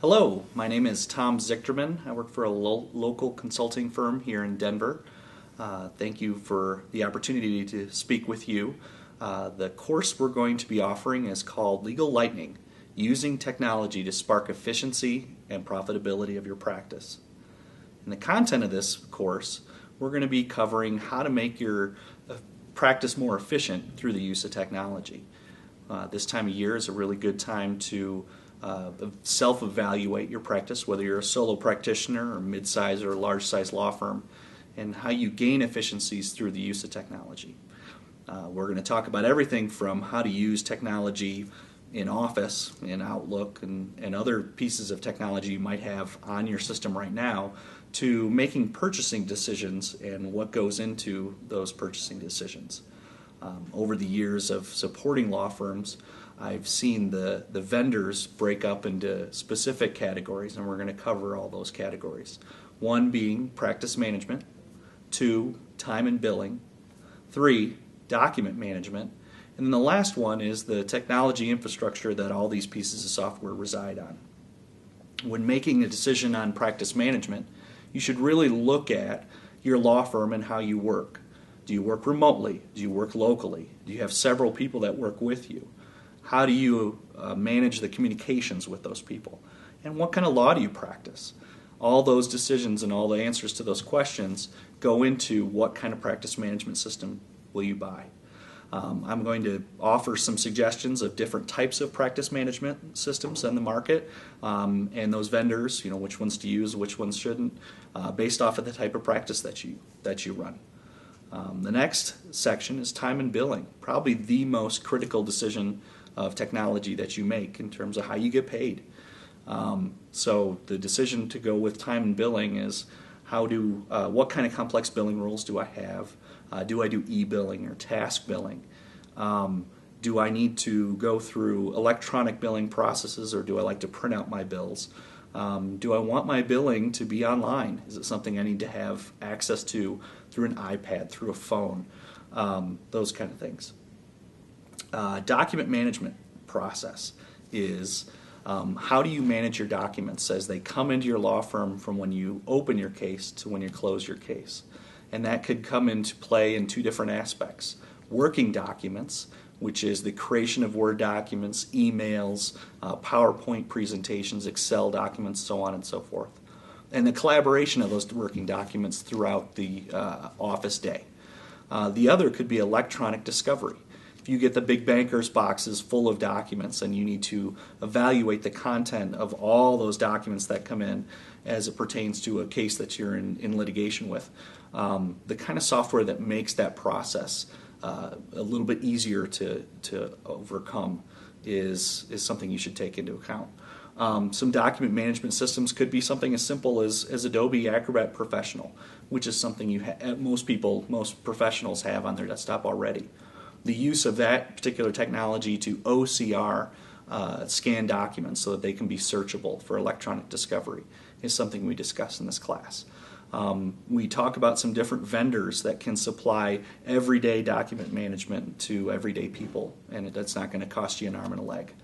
Hello, my name is Tom Zichterman. I work for a local consulting firm here in Denver. Thank you for the opportunity to speak with you. The course we're going to be offering is called Legal Lightning, Using Technology to Spark Efficiency and Profitability of Your Practice. In the content of this course, we're going to be covering how to make your practice more efficient through the use of technology. This time of year is a really good time to self-evaluate your practice, whether you're a solo practitioner or mid-size or large-size law firm, and how you gain efficiencies through the use of technology. We're going to talk about everything from how to use technology in Office, in Outlook, and other pieces of technology you might have on your system right now, to making purchasing decisions and what goes into those purchasing decisions. Over the years of supporting law firms, I've seen the vendors break up into specific categories, and we're going to cover all those categories. One being practice management, 2, time and billing, 3, document management, and then the last one is the technology infrastructure that all these pieces of software reside on. When making a decision on practice management, you should really look at your law firm and how you work. Do you work remotely? Do you work locally? Do you have several people that work with you? How do you manage the communications with those people? And what kind of law do you practice? All those decisions and all the answers to those questions go into what kind of practice management system will you buy. I'm going to offer some suggestions of different types of practice management systems in the market, and those vendors, which ones to use, which ones shouldn't, based off of the type of practice that you run. The next section is time and billing, probably the most critical decision of technology that you make in terms of how you get paid. So the decision to go with time and billing is what kind of complex billing rules do I have? Do I do e-billing or task billing? Do I need to go through electronic billing processes, or do I like to print out my bills? Do I want my billing to be online? Is it something I need to have access to through an iPad, through a phone? Those kind of things. Document management process is how do you manage your documents as they come into your law firm from when you open your case to when you close your case. And that could come into play in 2 different aspects. Working documents, which is the creation of Word documents, emails, PowerPoint presentations, Excel documents, so on and so forth. And the collaboration of those working documents throughout the office day. The other could be electronic discovery. If you get the big banker's boxes full of documents and you need to evaluate the content of all those documents that come in as it pertains to a case that you're in litigation with, the kind of software that makes that process a little bit easier to overcome is something you should take into account. Some document management systems could be something as simple as Adobe Acrobat Professional, which is something most professionals have on their desktop already. The use of that particular technology to OCR scan documents so that they can be searchable for electronic discovery is something we discuss in this class. We talk about some different vendors that can supply everyday document management to everyday people, and that's not going to cost you an arm and a leg.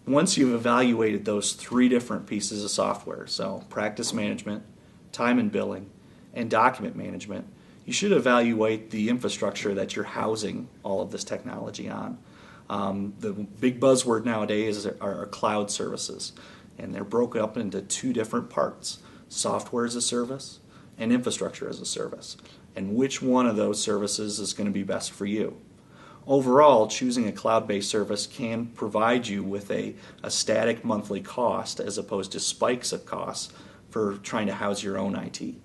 Once you've evaluated those 3 different pieces of software, so practice management, time and billing, and document management, you should evaluate the infrastructure that you're housing all of this technology on. The big buzzword nowadays are cloud services, and they're broken up into 2 different parts: software as a service and infrastructure as a service. And which one of those services is going to be best for you? Overall, choosing a cloud-based service can provide you with a static monthly cost as opposed to spikes of costs for trying to house your own IT.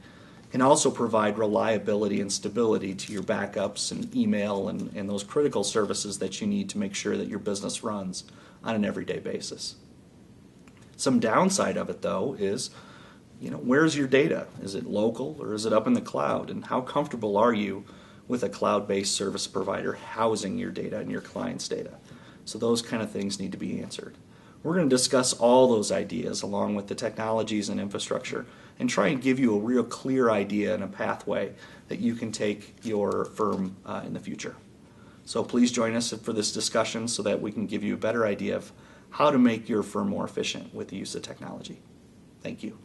Can also provide reliability and stability to your backups and email and those critical services that you need to make sure that your business runs on an everyday basis. Some downside of it, though, is where's your data? Is it local or is it up in the cloud? And how comfortable are you with a cloud-based service provider housing your data and your client's data? So those kind of things need to be answered. We're going to discuss all those ideas along with the technologies and infrastructure and try and give you a real clear idea and a pathway that you can take your firm in the future. So please join us for this discussion so that we can give you a better idea of how to make your firm more efficient with the use of technology. Thank you.